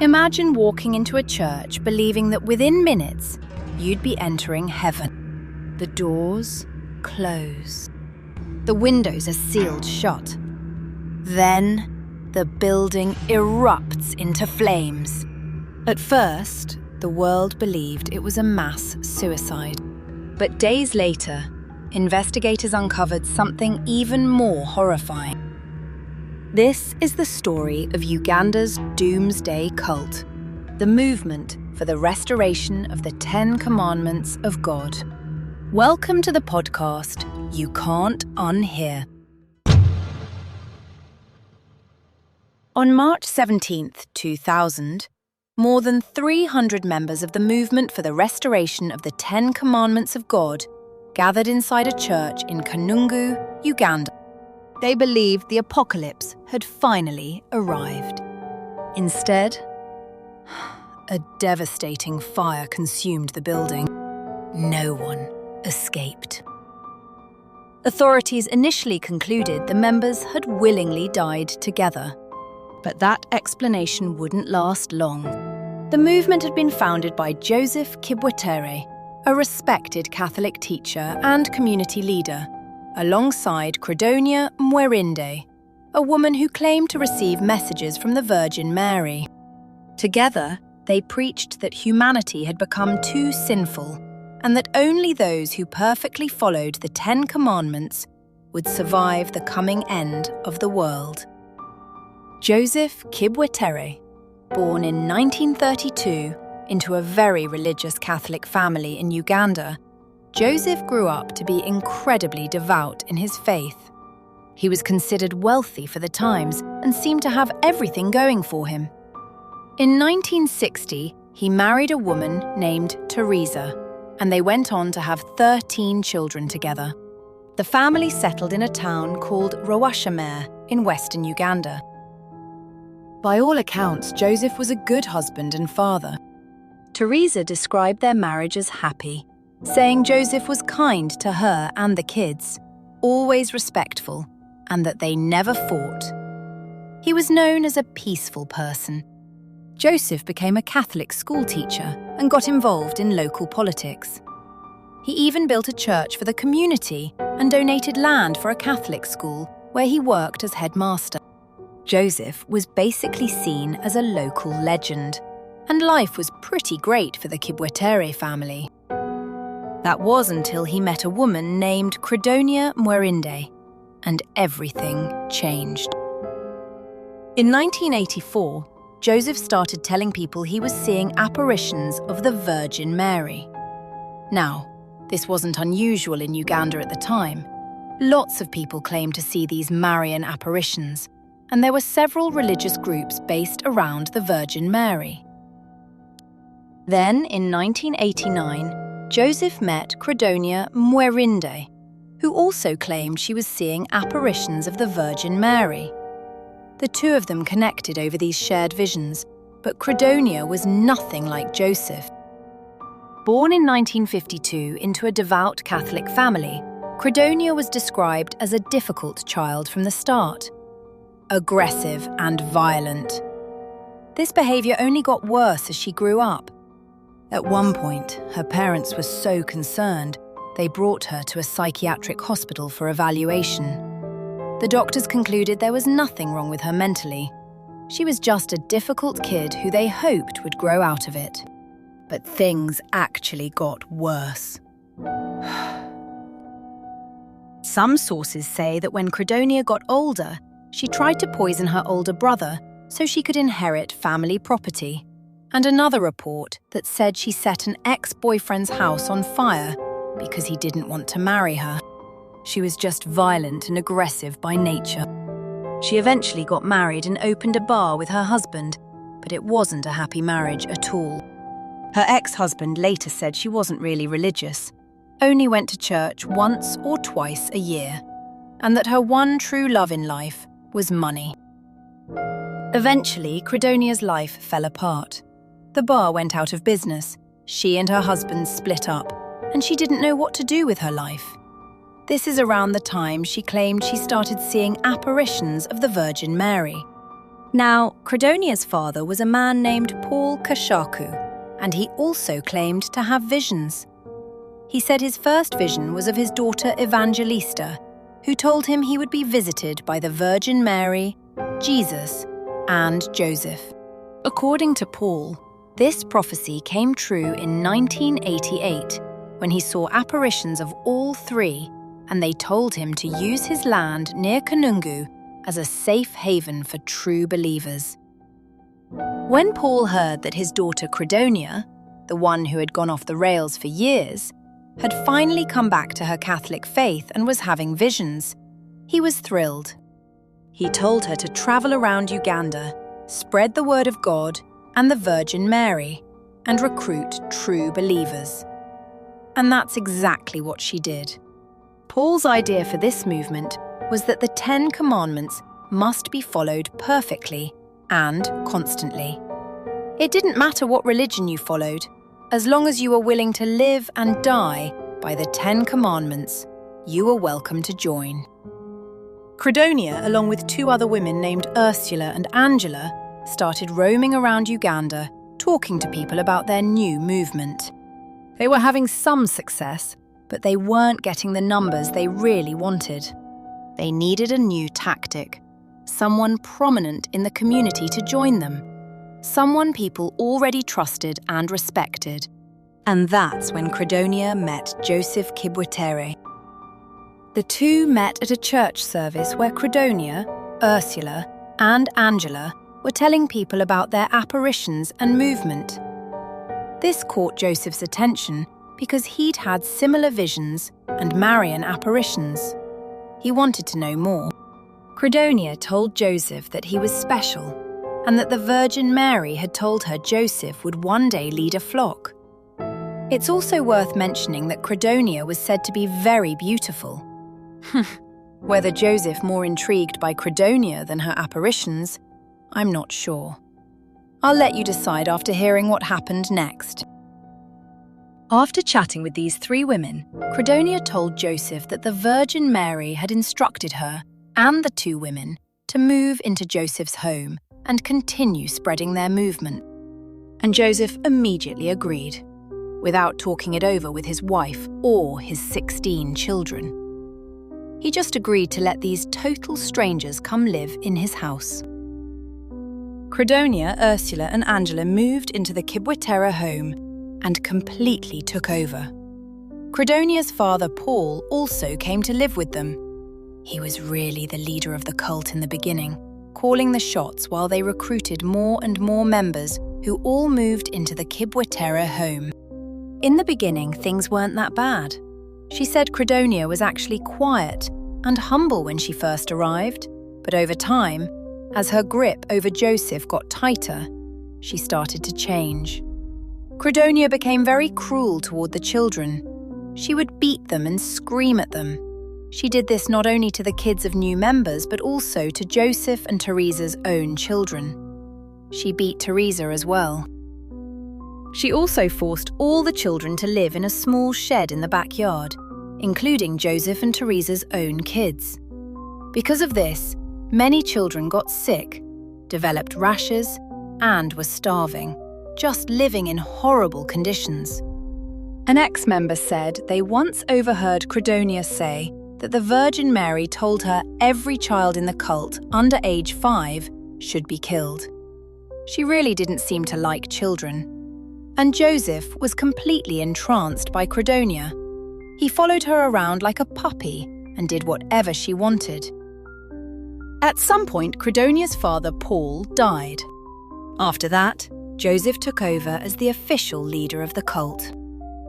Imagine walking into a church believing that within minutes, you'd be entering heaven. The doors close. The windows are sealed shut. Then, the building erupts into flames. At first, the world believed it was a mass suicide. But days later, investigators uncovered something even more horrifying. This is the story of Uganda's doomsday cult, the movement for the restoration of the 10 Commandments of God. Welcome to the podcast, You Can't Unhear. On March 17th, 2000, more than 300 members of the movement for the restoration of the 10 Commandments of God gathered inside a church in Kanungu, Uganda. They believed the apocalypse had finally arrived. Instead, a devastating fire consumed the building. No one escaped. Authorities initially concluded the members had willingly died together. But that explanation wouldn't last long. The movement had been founded by Joseph Kibwetere, a respected Catholic teacher and community leader, alongside Credonia Mwerinde, a woman who claimed to receive messages from the Virgin Mary. Together, they preached that humanity had become too sinful and that only those who perfectly followed the 10 Commandments would survive the coming end of the world. Joseph Kibwetere, born in 1932 into a very religious Catholic family in Uganda, Joseph grew up to be incredibly devout in his faith. He was considered wealthy for the times and seemed to have everything going for him. In 1960, he married a woman named Teresa, and they went on to have 13 children together. The family settled in a town called Rwashamere in western Uganda. By all accounts, Joseph was a good husband and father. Teresa described their marriage as happy, saying Joseph was kind to her and the kids, always respectful, and that they never fought. He was known as a peaceful person. Joseph became a Catholic schoolteacher and got involved in local politics. He even built a church for the community and donated land for a Catholic school where he worked as headmaster. Joseph was basically seen as a local legend, and life was pretty great for the Kibwetere family. That was until he met a woman named Credonia Mwerinde, and everything changed. In 1984, Joseph started telling people he was seeing apparitions of the Virgin Mary. Now, this wasn't unusual in Uganda at the time. Lots of people claimed to see these Marian apparitions, and there were several religious groups based around the Virgin Mary. Then, in 1989, Joseph met Credonia Mwerinde, who also claimed she was seeing apparitions of the Virgin Mary. The two of them connected over these shared visions, but Credonia was nothing like Joseph. Born in 1952 into a devout Catholic family, Credonia was described as a difficult child from the start. Aggressive and violent. This behaviour only got worse as she grew up. At one point, her parents were so concerned, they brought her to a psychiatric hospital for evaluation. The doctors concluded there was nothing wrong with her mentally. She was just a difficult kid who they hoped would grow out of it. But things actually got worse. Some sources say that when Credonia got older, she tried to poison her older brother so she could inherit family property, and another report that said she set an ex-boyfriend's house on fire because he didn't want to marry her. She was just violent and aggressive by nature. She eventually got married and opened a bar with her husband, but it wasn't a happy marriage at all. Her ex-husband later said she wasn't really religious, only went to church once or twice a year, and that her one true love in life was money. Eventually, Credonia's life fell apart. The bar went out of business, she and her husband split up, and she didn't know what to do with her life. This is around the time she claimed she started seeing apparitions of the Virgin Mary. Now, Credonia's father was a man named Paul Kashaku, and he also claimed to have visions. He said his first vision was of his daughter Evangelista, who told him he would be visited by the Virgin Mary, Jesus, and Joseph. According to Paul, this prophecy came true in 1988 when he saw apparitions of all three, and they told him to use his land near Kanungu as a safe haven for true believers. When Paul heard that his daughter Credonia, the one who had gone off the rails for years, had finally come back to her Catholic faith and was having visions, he was thrilled. He told her to travel around Uganda, spread the word of God and the Virgin Mary, and recruit true believers. And that's exactly what she did. Paul's idea for this movement was that the 10 Commandments must be followed perfectly and constantly. It didn't matter what religion you followed, as long as you were willing to live and die by the 10 Commandments, you were welcome to join. Credonia, along with 2 other women named Ursula and Angela, started roaming around Uganda, talking to people about their new movement. They were having some success, but they weren't getting the numbers they really wanted. They needed a new tactic, someone prominent in the community to join them, someone people already trusted and respected. And that's when Credonia met Joseph Kibwetere. The two met at a church service where Credonia, Ursula, and Angela were telling people about their apparitions and movement. This caught Joseph's attention because he'd had similar visions and Marian apparitions. He wanted to know more. Credonia told Joseph that he was special and that the Virgin Mary had told her Joseph would one day lead a flock. It's also worth mentioning that Credonia was said to be very beautiful. Whether Joseph more intrigued by Credonia than her apparitions, I'm not sure. I'll let you decide after hearing what happened next. After chatting with these 3 women, Credonia told Joseph that the Virgin Mary had instructed her and the 2 women to move into Joseph's home and continue spreading their movement. And Joseph immediately agreed, without talking it over with his wife or his 16 children. He just agreed to let these total strangers come live in his house. Credonia, Ursula, and Angela moved into the Kibwetere home and completely took over. Credonia's father, Paul, also came to live with them. He was really the leader of the cult in the beginning, calling the shots while they recruited more and more members who all moved into the Kibwetere home. In the beginning, things weren't that bad. She said Credonia was actually quiet and humble when she first arrived, but over time, as her grip over Joseph got tighter, she started to change. Credonia became very cruel toward the children. She would beat them and scream at them. She did this not only to the kids of new members, but also to Joseph and Teresa's own children. She beat Teresa as well. She also forced all the children to live in a small shed in the backyard, including Joseph and Teresa's own kids. Because of this, many children got sick, developed rashes, and were starving, just living in horrible conditions. An ex-member said they once overheard Credonia say that the Virgin Mary told her every child in the cult under age 5 should be killed. She really didn't seem to like children. And Joseph was completely entranced by Credonia. He followed her around like a puppy and did whatever she wanted. At some point, Credonia's father, Paul, died. After that, Joseph took over as the official leader of the cult.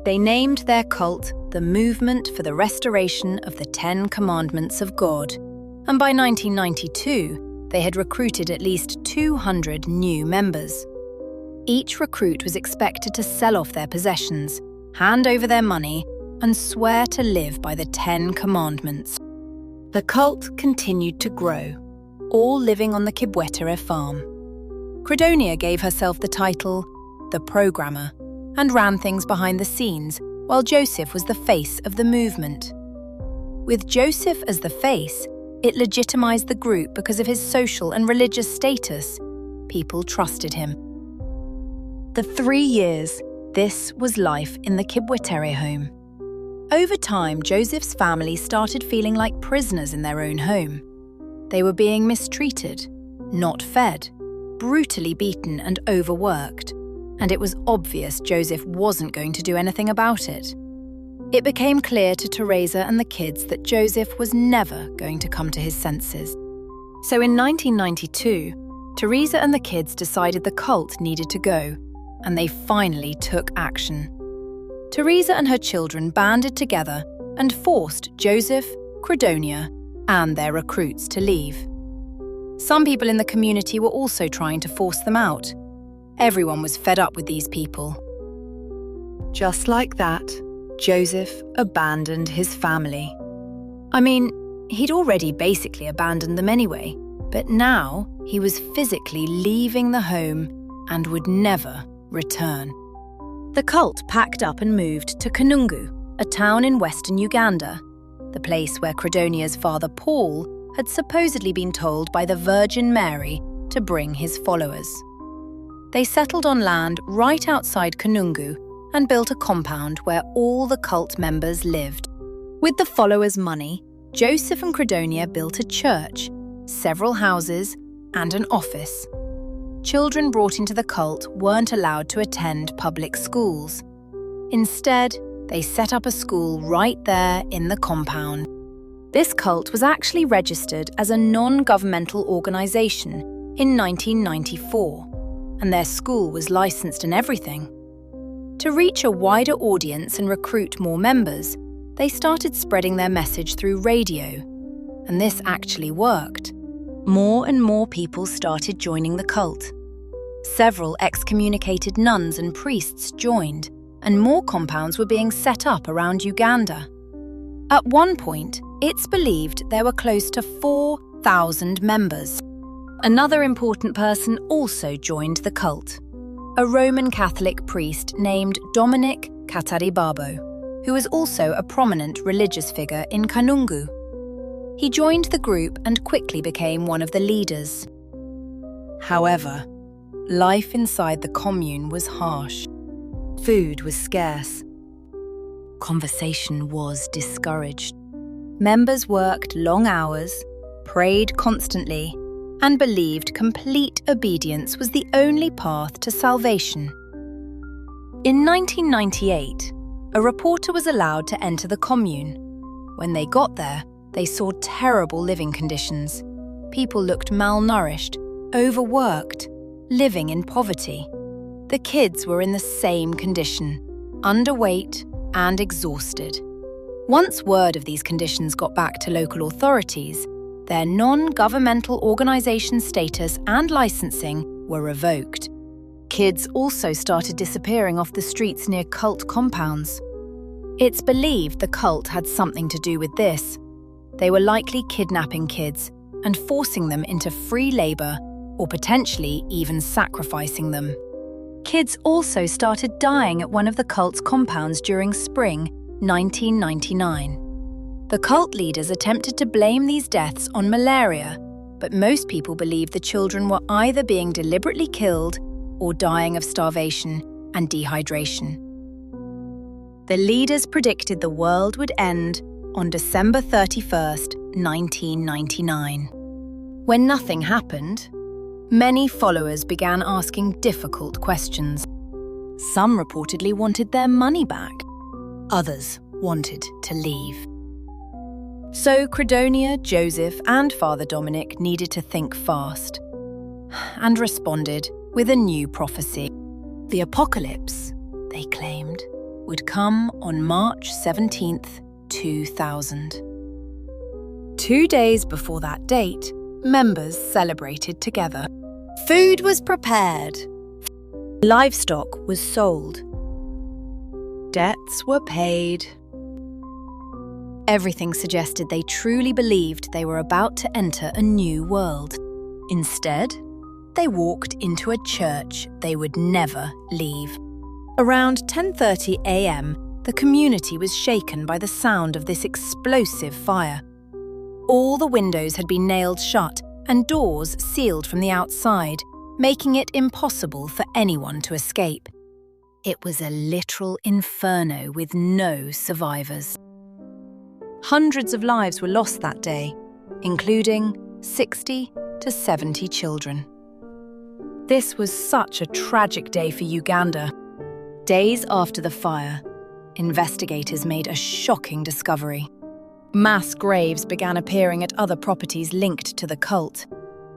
They named their cult the Movement for the Restoration of the 10 Commandments of God, and by 1992, they had recruited at least 200 new members. Each recruit was expected to sell off their possessions, hand over their money, and swear to live by the 10 Commandments. The cult continued to grow, all living on the Kibwetere farm. Credonia gave herself the title, the Programmer, and ran things behind the scenes, while Joseph was the face of the movement. With Joseph as the face, it legitimized the group because of his social and religious status, people trusted him. For 3 years, this was life in the Kibwetere home. Over time, Joseph's family started feeling like prisoners in their own home. They were being mistreated, not fed, brutally beaten and overworked, and it was obvious Joseph wasn't going to do anything about it. It became clear to Teresa and the kids that Joseph was never going to come to his senses. So in 1992, Teresa and the kids decided the cult needed to go, and they finally took action. Teresa and her children banded together and forced Joseph, Credonia, and their recruits to leave. Some people in the community were also trying to force them out. Everyone was fed up with these people. Just like that, Joseph abandoned his family. I mean, he'd already basically abandoned them anyway, but now he was physically leaving the home and would never return. The cult packed up and moved to Kanungu, a town in western Uganda, the place where Credonia's father Paul had supposedly been told by the Virgin Mary to bring his followers. They settled on land right outside Kanungu and built a compound where all the cult members lived. With the followers' money, Joseph and Credonia built a church, several houses, and an office. Children brought into the cult weren't allowed to attend public schools. Instead, they set up a school right there in the compound. This cult was actually registered as a non-governmental organisation in 1994, and their school was licensed and everything. To reach a wider audience and recruit more members, they started spreading their message through radio, and this actually worked. More and more people started joining the cult. Several excommunicated nuns and priests joined, and more compounds were being set up around Uganda. At one point, it's believed there were close to 4,000 members. Another important person also joined the cult, a Roman Catholic priest named Dominic Kataribabo, who was also a prominent religious figure in Kanungu. He joined the group and quickly became one of the leaders. However, life inside the commune was harsh. Food was scarce. Conversation was discouraged. Members worked long hours, prayed constantly, and believed complete obedience was the only path to salvation. In 1998, a reporter was allowed to enter the commune. When they got there, they saw terrible living conditions. People looked malnourished, overworked, living in poverty. The kids were in the same condition, underweight and exhausted. Once word of these conditions got back to local authorities, their non-governmental organisation status and licensing were revoked. Kids also started disappearing off the streets near cult compounds. It's believed the cult had something to do with this. They were likely kidnapping kids and forcing them into free labour or potentially even sacrificing them. Kids also started dying at one of the cult's compounds during spring 1999. The cult leaders attempted to blame these deaths on malaria, but most people believe the children were either being deliberately killed or dying of starvation and dehydration. The leaders predicted the world would end on December 31st, 1999. When nothing happened, many followers began asking difficult questions. Some reportedly wanted their money back. Others wanted to leave. So Credonia, Joseph, and Father Dominic needed to think fast and responded with a new prophecy. The apocalypse, they claimed, would come on March 17th, 2000. 2 days before that date, members celebrated together. Food was prepared. Livestock was sold. Debts were paid. Everything suggested they truly believed they were about to enter a new world. Instead, they walked into a church they would never leave. Around 10:30 a.m., the community was shaken by the sound of this explosive fire. All the windows had been nailed shut and doors sealed from the outside. making it impossible for anyone to escape. It was a literal inferno with no survivors. Hundreds of lives were lost that day, including 60 to 70 children. This was such a tragic day for Uganda. Days after the fire, investigators made a shocking discovery. Mass graves began appearing at other properties linked to the cult.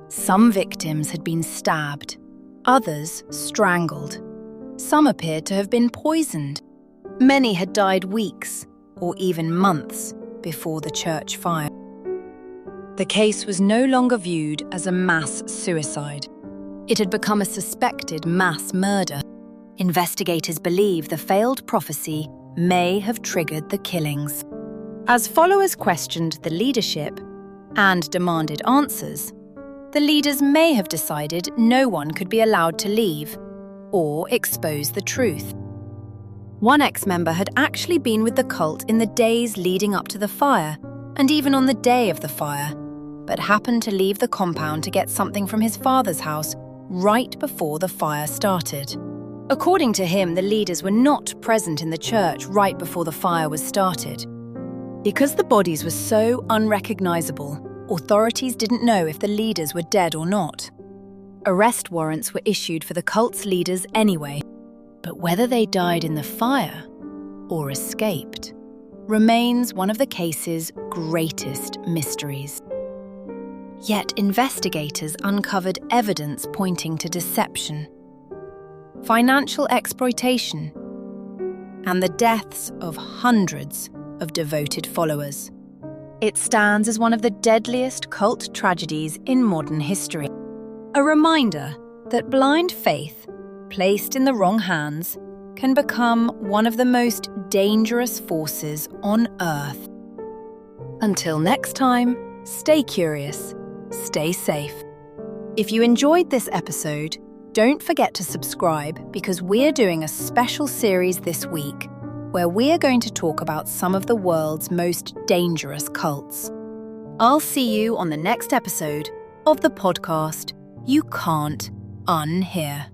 Some victims had been stabbed, others strangled. Some appeared to have been poisoned. Many had died weeks or even months before the church fire. The case was no longer viewed as a mass suicide. It had become a suspected mass murder. Investigators believe the failed prophecy may have triggered the killings. As followers questioned the leadership and demanded answers, the leaders may have decided no one could be allowed to leave or expose the truth. One ex-member had actually been with the cult in the days leading up to the fire, and even on the day of the fire, but happened to leave the compound to get something from his father's house right before the fire started. According to him, the leaders were not present in the church right before the fire was started. Because the bodies were so unrecognizable, authorities didn't know if the leaders were dead or not. Arrest warrants were issued for the cult's leaders anyway, but whether they died in the fire or escaped remains one of the case's greatest mysteries. Yet investigators uncovered evidence pointing to deception, financial exploitation, and the deaths of hundreds of devoted followers. It stands as one of the deadliest cult tragedies in modern history. A reminder that blind faith, placed in the wrong hands, can become one of the most dangerous forces on Earth. Until next time, stay curious, stay safe. If you enjoyed this episode, don't forget to subscribe because we're doing a special series this week where we're going to talk about some of the world's most dangerous cults. I'll see you on the next episode of the podcast You Can't Unhear.